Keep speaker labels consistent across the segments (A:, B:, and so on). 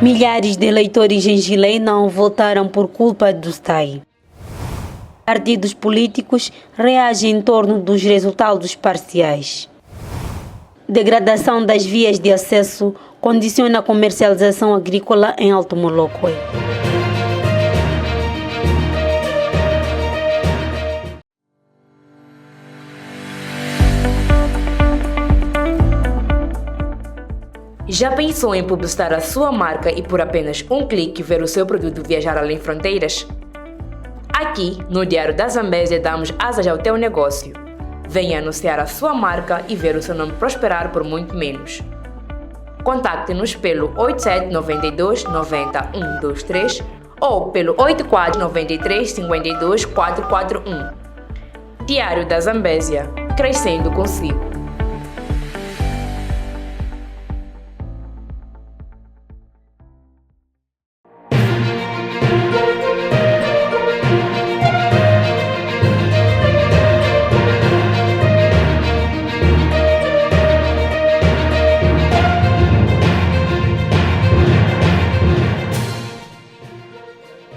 A: Milhares de eleitores em Chile não votaram por culpa do STAI. Partidos políticos reagem em torno dos resultados parciais. Degradação das vias de acesso condiciona a comercialização agrícola em Alto Moloco.
B: Já pensou em publicitar a sua marca e por apenas um clique ver o seu produto viajar além fronteiras? Aqui, no Diário da Zambésia, damos asas ao teu negócio. Venha anunciar a sua marca e ver o seu nome prosperar por muito menos. Contacte-nos pelo 87 92 90 123 ou pelo 84 93 52 441. Diário da Zambésia, crescendo consigo.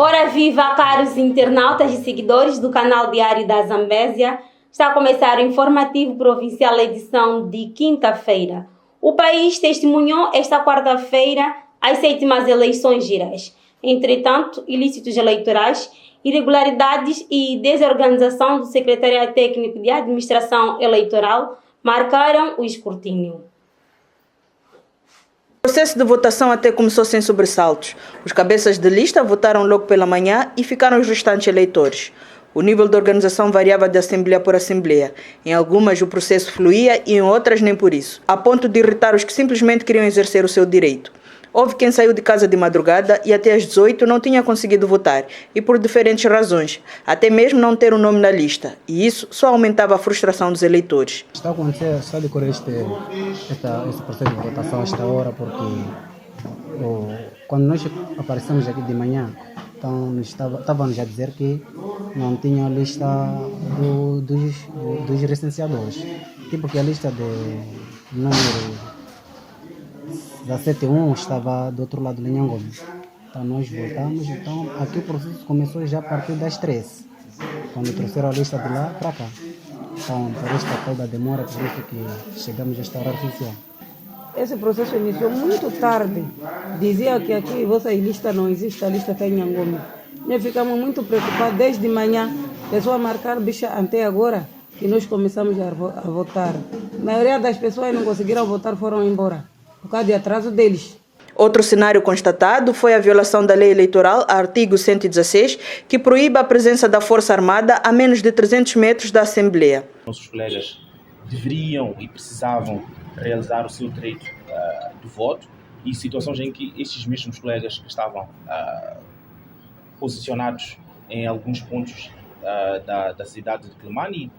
A: Ora viva, caros internautas e seguidores do canal Diário da Zambésia. Está a começar o informativo provincial edição de quinta-feira. O país testemunhou esta quarta-feira as 7ª eleições gerais. Entretanto, ilícitos eleitorais, irregularidades e desorganização do Secretariado Técnico de Administração Eleitoral marcaram o escrutínio.
C: O processo de votação até começou sem sobressaltos. Os cabeças de lista votaram logo pela manhã e ficaram os restantes eleitores. O nível de organização variava de assembleia por assembleia. Em algumas o processo fluía e em outras nem por isso, a ponto de irritar os que simplesmente queriam exercer o seu direito. Houve quem saiu de casa de madrugada e até às 18 não tinha conseguido votar, e por diferentes razões, até mesmo não ter um nome na lista, e isso só aumentava a frustração dos eleitores.
D: Está a acontecer, está a decorrer esse processo de votação a esta hora, porque quando nós aparecemos aqui de manhã, então estávamos a dizer que não tinha a lista dos recenseadores, tipo que a lista de número 171 estava do outro lado de Nhangomo. Então nós voltamos, então aqui o processo começou já a partir das 13, quando trouxeram a lista de lá para cá. Então por esta toda a demora, por isso que chegamos a esta hora oficial.
E: Esse processo iniciou muito tarde. Dizia que aqui vossa lista não existe, a lista está em Nhangomo. Nós ficamos muito preocupados desde manhã, pessoas a marcar bicha até agora, que nós começamos a votar. A maioria das pessoas não conseguiram votar, foram embora, por causa de atraso deles.
C: Outro cenário constatado foi a violação da lei eleitoral, artigo 116, que proíbe a presença da Força Armada a menos de 300 metros da Assembleia.
F: Nossos colegas deveriam e precisavam realizar o seu direito de voto, e situações em que estes mesmos colegas que estavam posicionados em alguns pontos da cidade de Quelimane e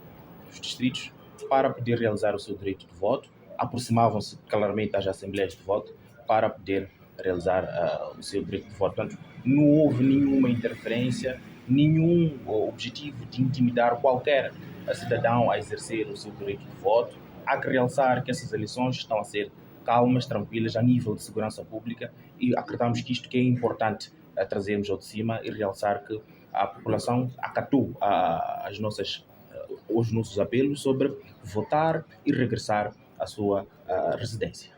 F: dos distritos para poder realizar o seu direito de voto, aproximavam-se claramente às assembleias de voto para poder realizar o seu direito de voto. Portanto, não houve nenhuma interferência, nenhum objetivo de intimidar qualquer cidadão a exercer o seu direito de voto. Há que realçar que essas eleições estão a ser calmas, tranquilas, a nível de segurança pública, e acreditamos que isto que é importante trazermos ao de cima e realçar que a população acatou os nossos apelos sobre votar e regressar à sua residência.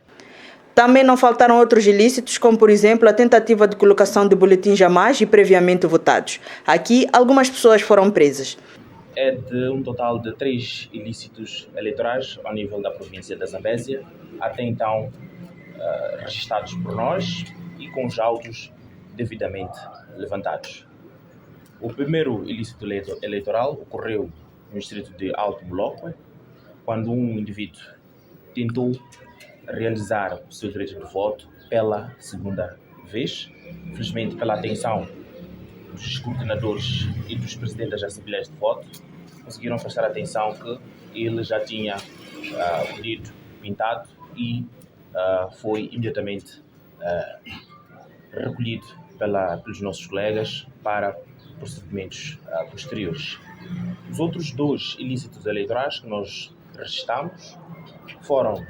C: Também não faltaram outros ilícitos, como por exemplo a tentativa de colocação de boletins jamais e previamente votados. Aqui, algumas pessoas foram presas.
F: É de um total de 3 ilícitos eleitorais ao nível da província da Zambésia, até então registados por nós e com os autos devidamente levantados. O primeiro ilícito eleitoral ocorreu no distrito de Alto Moloco, quando um indivíduo tentou realizar o seu direito de voto pela segunda vez. Felizmente, pela atenção dos escrutinadores e dos presidentes das assembleias de voto, conseguiram prestar atenção que ele já tinha o dedo pintado e foi imediatamente recolhido pelos nossos colegas para procedimentos posteriores. Os outros 2 ilícitos eleitorais que nós registramos foram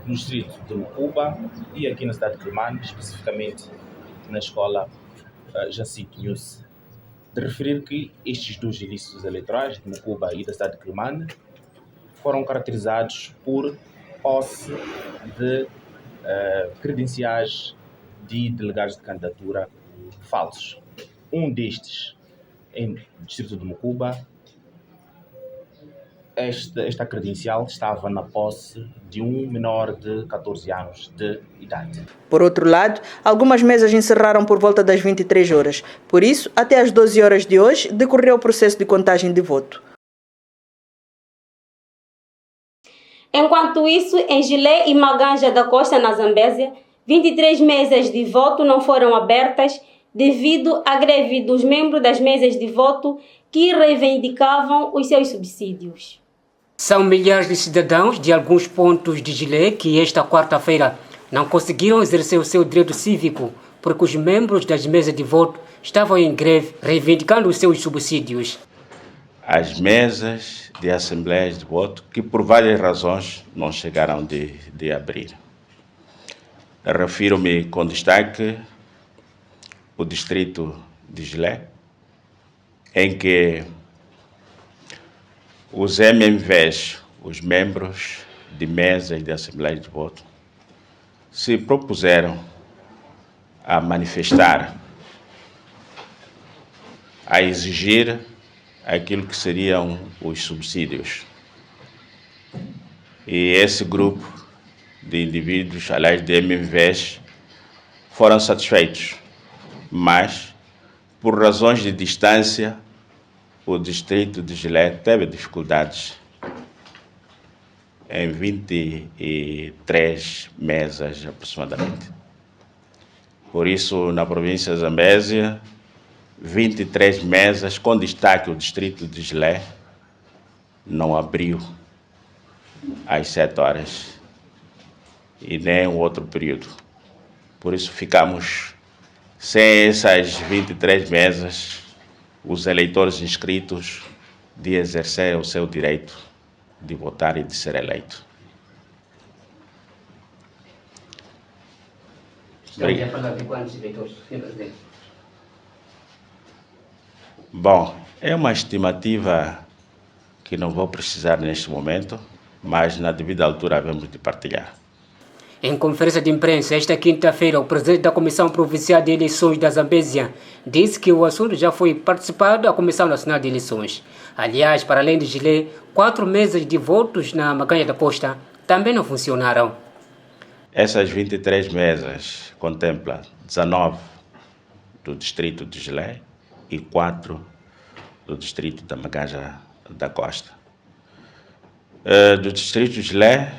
F: no distrito de Mucuba e aqui na cidade de Quelimane, especificamente na escola Jacinto Nhusse, de referir que estes 2 ilícitos eleitorais, de Mucuba e da cidade de Quelimane, foram caracterizados por posse de credenciais de delegados de candidatura falsos. Um destes, em distrito de Mucuba, esta credencial estava na posse de um menor de 14 anos de idade.
C: Por outro lado, algumas mesas encerraram por volta das 23 horas. Por isso, até às 12 horas de hoje, decorreu o processo de contagem de voto.
A: Enquanto isso, em Gilé e Maganja da Costa, na Zambésia, 23 mesas de voto não foram abertas devido à greve dos membros das mesas de voto que reivindicavam os seus subsídios.
G: São milhares de cidadãos de alguns pontos de Gilé que esta quarta-feira não conseguiram exercer o seu direito cívico porque os membros das mesas de voto estavam em greve reivindicando os seus subsídios.
H: As mesas de assembleias de voto que por várias razões não chegaram de abrir. Refiro-me com destaque o distrito de Gilé, em que os MMVs, os membros de mesas de assembleias de voto, se propuseram a manifestar, a exigir aquilo que seriam os subsídios. E esse grupo de indivíduos, aliás, de MMVs, foram satisfeitos, mas, por razões de distância, o distrito de Gilé teve dificuldades em 23 mesas aproximadamente. Por isso, na província de Zambésia, 23 mesas, com destaque o distrito de Gilé, não abriu às 7 horas e nem um outro período. Por isso ficamos sem essas 23 mesas, os eleitores inscritos de exercer o seu direito de votar e de ser eleito.
G: Estamos a falar de quantos eleitores, Sr. Presidente?
H: Bom, é uma estimativa que não vou precisar neste momento, mas na devida altura havemos de partilhar.
G: Em conferência de imprensa esta quinta-feira, o presidente da Comissão Provincial de Eleições da Zambésia disse que o assunto já foi participado da Comissão Nacional de Eleições. Aliás, para além de Gilé, 4 mesas de votos na Maganja da Costa também não funcionaram.
H: Essas 23 mesas contemplam 19 do distrito de Gilé e 4 do distrito da Maganja da Costa. Do distrito de Gilé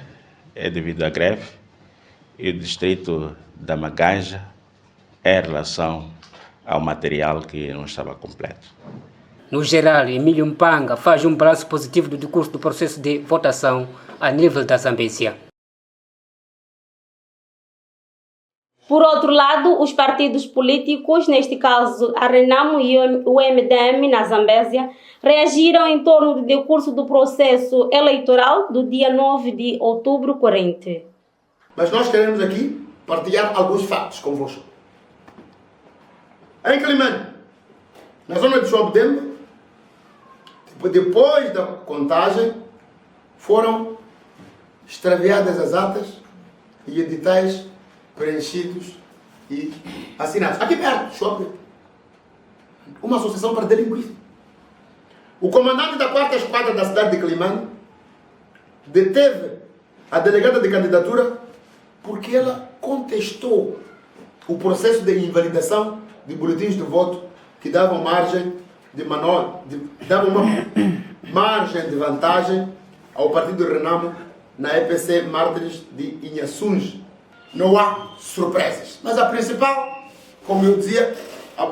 H: é devido à greve, e o distrito da Maganja é em relação ao material que não estava completo.
G: No geral, Emílio Mpanga faz um balanço positivo do decurso do processo de votação a nível da Zambésia.
A: Por outro lado, os partidos políticos, neste caso a Renamo e o MDM na Zambésia, reagiram em torno do decurso do processo eleitoral do dia 9 de outubro corrente.
I: Mas nós queremos aqui partilhar alguns fatos convosco. Em Quelimane, na zona de Chobdembe, depois da contagem, foram extraviadas as atas e editais preenchidos e assinados. Aqui perto, Chobdembe, uma associação para delinquir. O comandante da 4ª Esquadra da cidade de Quelimane deteve a delegada de candidatura porque ela contestou o processo de invalidação de boletins de voto que davam margem de margem de vantagem ao partido Renamo na EPC Mártires de Inhaçuns. Não há surpresas, mas a principal, como eu dizia,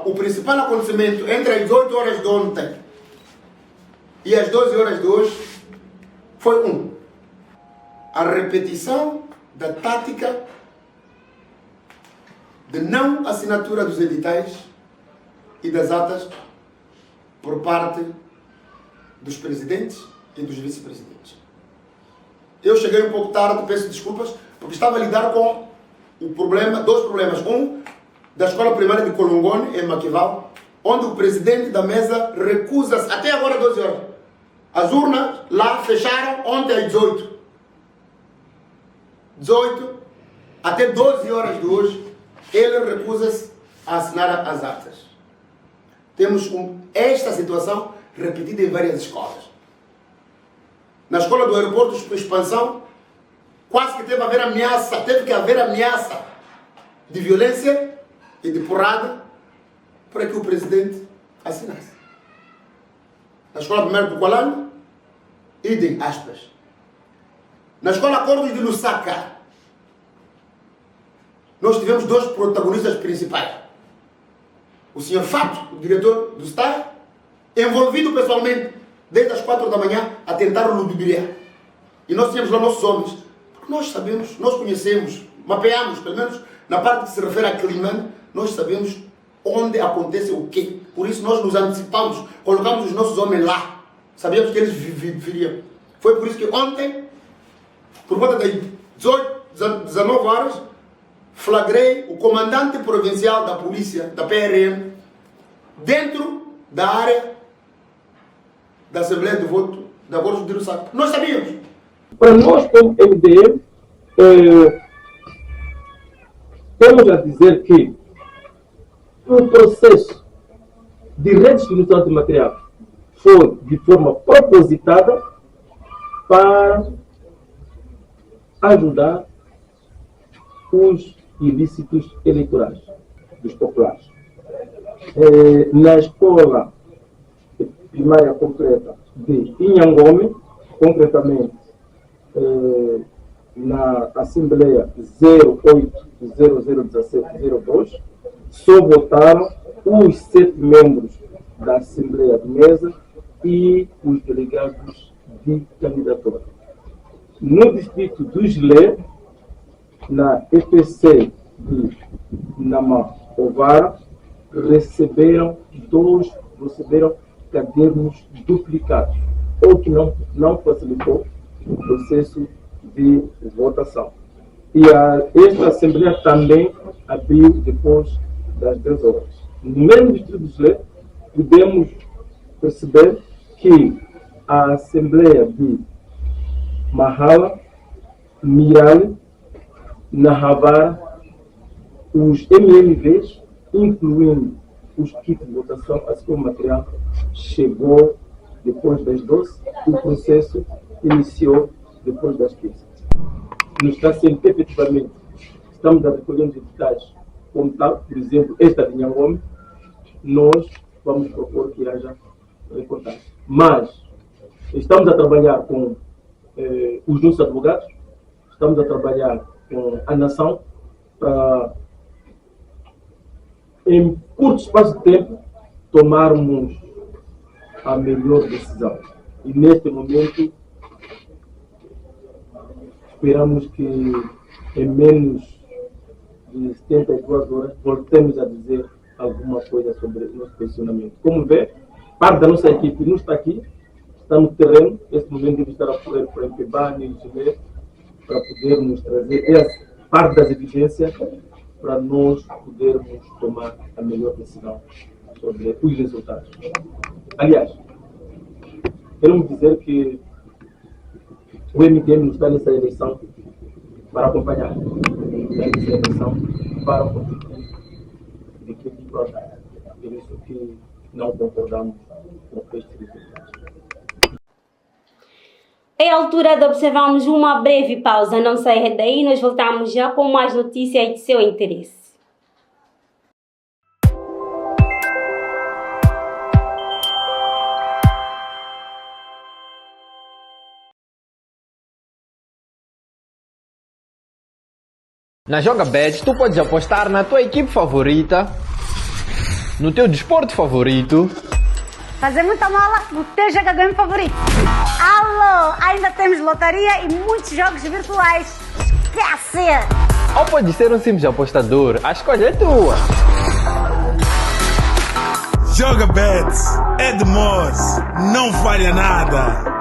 I: o principal acontecimento entre as 8 horas de ontem e as 12 horas de hoje foi a repetição da tática de não assinatura dos editais e das atas por parte dos presidentes e dos vice-presidentes. Eu cheguei um pouco tarde, peço desculpas, porque estava a lidar com dois problemas. da Escola Primária de Colongone, em Maquival, onde o presidente da mesa recusa-se, até agora 12 horas. As urnas lá fecharam ontem às 18. 18, até 12 horas de hoje, ele recusa-se a assinar as atas. Temos esta situação repetida em várias escolas. Na escola do aeroporto de Expansão, quase que teve que haver ameaça de violência e de porrada para que o presidente assinasse. Na escola primária do Colano, idem aspas. Na escola Acordos de Lusaka, nós tivemos dois protagonistas principais. O senhor Fato, o diretor do Estado, envolvido pessoalmente desde as 4 da manhã a tentar ludibriar. E nós tínhamos lá nossos homens. Porque nós sabemos, nós conhecemos, mapeamos, pelo menos na parte que se refere a Climane, nós sabemos onde acontece o quê. Por isso nós nos antecipamos, colocamos os nossos homens lá. Sabíamos que eles viriam. Foi por isso que ontem, por volta das 19 horas, flagrei o comandante provincial da polícia, da PRM, dentro da área da Assembleia de Voto da Acordos de Lusaka. Nós sabíamos.
J: Para nós, como MDM, temos a dizer que o processo de redistribuição de material foi de forma propositada para ajudar os ilícitos eleitorais dos populares. Na escola primária completa de Inhangome, concretamente na Assembleia 08001702, só votaram os 7 membros da Assembleia de Mesa e os delegados de candidatura. No distrito do Gilé, na EPC de Nama-Ovara, receberam cadernos duplicados, o que não facilitou o processo de votação. E esta Assembleia também abriu depois das 10 horas. No mesmo distrito do Gilé, podemos perceber que a Assembleia de Mahala, Mirale, Nahavara, os MMVs, incluindo os kits de votação, assim como o material, chegou depois das 12, o processo iniciou depois das 15. No está sendo efetivamente, estamos a recolher os editais como tal, por exemplo, esta de Nhangome, nós vamos propor que haja recontagem. Mas estamos a trabalhar com os nossos advogados, estamos a trabalhar com a nação para, em curto espaço de tempo, tomarmos a melhor decisão. E neste momento, esperamos que em menos de 72 horas voltemos a dizer alguma coisa sobre o nosso posicionamento. Como vê, parte da nossa equipe não está aqui, está no terreno. Neste momento deve estar a correr para o MPBAN e o Gilé, para podermos trazer essa parte das evidências para nós podermos tomar a melhor decisão sobre os resultados. Aliás, quero dizer que o MDM não está nessa eleição para acompanhar, está nessa eleição para competir de que projeto. Por isso que não concordamos com este resultado.
A: É a altura de observarmos uma breve pausa. Não saia daí, nós voltamos já com mais notícias de seu interesse.
K: Na JogaBet, tu podes apostar na tua equipe favorita, no teu desporto favorito,
L: fazer muita mola no teu jogador favorito. Alô, ainda temos lotaria e muitos jogos virtuais. Esquece!
K: Ou pode ser um simples apostador, a escolha é tua.
M: JogaBet é de Moz, não falha nada.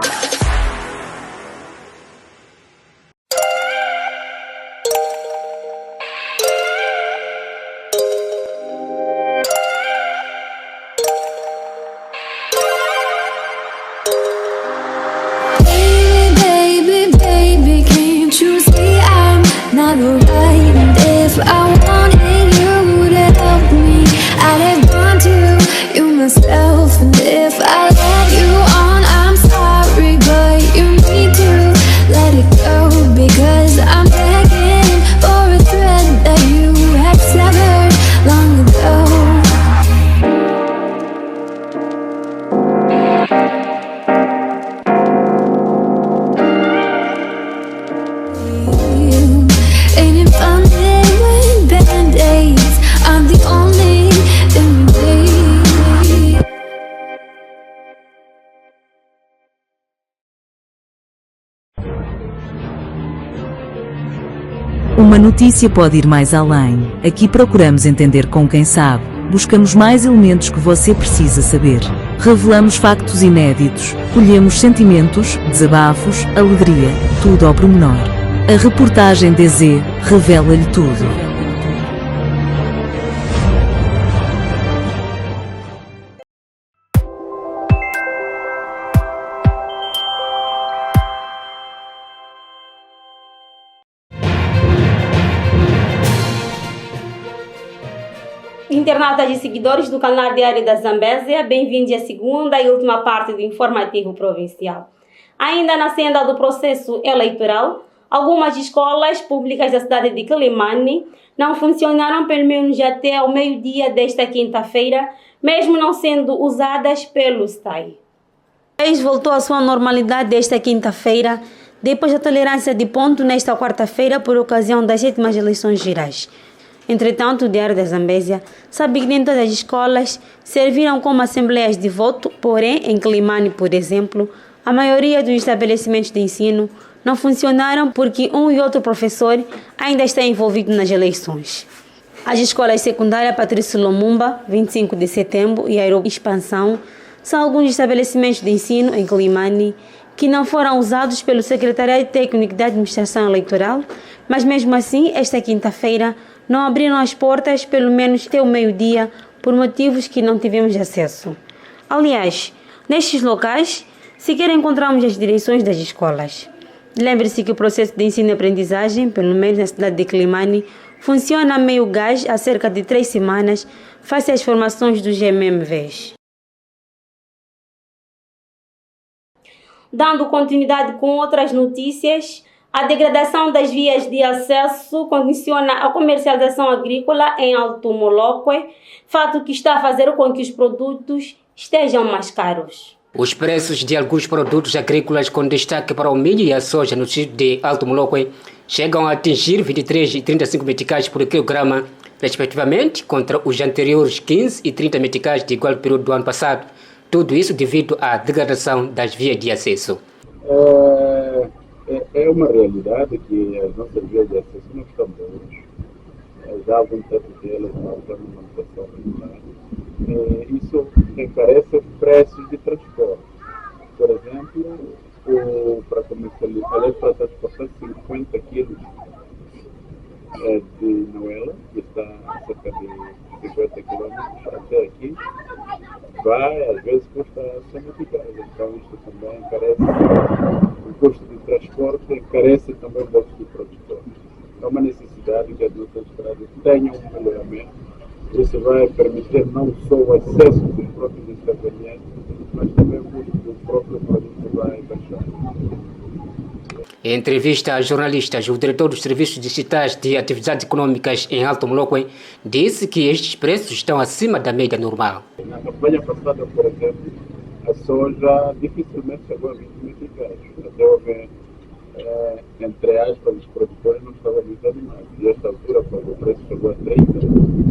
N: Uma notícia pode ir mais além. Aqui procuramos entender com quem sabe. Buscamos mais elementos que você precisa saber. Revelamos factos inéditos. Colhemos sentimentos, desabafos, alegria, tudo ao pormenor. A reportagem DZ revela-lhe tudo.
A: Internautas e seguidores do canal Diário da Zambésia, bem-vindos à segunda e última parte do informativo provincial. Ainda na senda do processo eleitoral, algumas escolas públicas da cidade de Quelimane não funcionaram pelo menos até ao meio-dia desta quinta-feira, mesmo não sendo usadas pelo STAI. O país voltou à sua normalidade desta quinta-feira, depois da tolerância de ponto nesta quarta-feira por ocasião das 7ª eleições gerais. Entretanto, o Diário da Zambésia sabe que nem todas as escolas serviram como assembleias de voto, porém, em Quelimane, por exemplo, a maioria dos estabelecimentos de ensino não funcionaram porque um e outro professor ainda está envolvido nas eleições. As escolas secundárias Patrício Lumumba, 25 de setembro, e Aero Expansão são alguns estabelecimentos de ensino em Quelimane que não foram usados pelo Secretariado Técnico de Administração Eleitoral, mas mesmo assim, esta quinta-feira, não abriram as portas pelo menos até o meio-dia por motivos que não tivemos acesso. Aliás, nestes locais, sequer encontramos as direções das escolas. Lembre-se que o processo de ensino e aprendizagem, pelo menos na cidade de Quelimane, funciona a meio gás há cerca de 3 semanas, face às formações dos GMMVs. Dando continuidade com outras notícias, a degradação das vias de acesso condiciona a comercialização agrícola em Alto Moloque, fato que está a fazer com que os produtos estejam mais caros.
G: Os preços de alguns produtos agrícolas com destaque para o milho e a soja no distrito de Alto Moloque chegam a atingir 23 e 35 meticais por quilograma, respectivamente, contra os anteriores 15 e 30 meticais de igual período do ano passado. Tudo isso devido à degradação das vias de acesso.
O: É uma realidade que as nossas vias de acesso não estão boas. Já há algum tempo que elas não estão em manutenção regular. Isso encarece os preços de transporte. Por exemplo, para transportar 50 quilos de Noela, que está a cerca de 50 quilômetros até aqui, às vezes custa 100 meticais. Então isto também encarece o custo de transporte, encarece também o bolso do produtor. É uma necessidade que as nossas estradas tenham um melhoramento. Isso vai permitir não só o acesso dos próprios intervenientes, mas também o custo do próprio produto vai baixar.
G: Em entrevista a jornalistas, o diretor dos Serviços Distritais de Atividades Econômicas em Alto Moloque disse que estes preços estão acima da média normal.
O: Na campanha passada, por exemplo, a soja dificilmente chegou a 20 meticais. Até houve, entre aspas, os produtores não estavam muito animados. E a esta altura, quando o preço chegou a 30,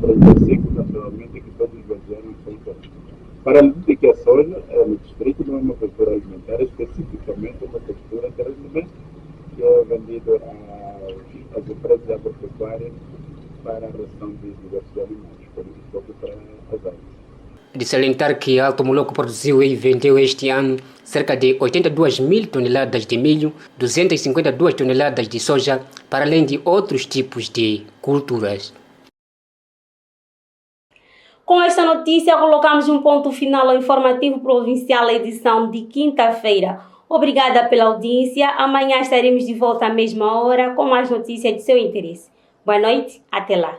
O: 35, naturalmente que todos esvaziaram os seus ganhos. Para além de que a soja, no distrito, não é uma cultura alimentar, especificamente uma cultura de rendimento, que é vendido às empresas agropecuárias para a ração de diversos alimentos, por exemplo, para as aves.
G: De salientar que Alto Moloque produziu e vendeu este ano cerca de 82 mil toneladas de milho, 252 toneladas de soja, para além de outros tipos de culturas.
A: Com esta notícia, colocamos um ponto final ao informativo provincial, edição de quinta-feira. Obrigada pela audiência. Amanhã estaremos de volta à mesma hora com mais notícias de seu interesse. Boa noite, até lá.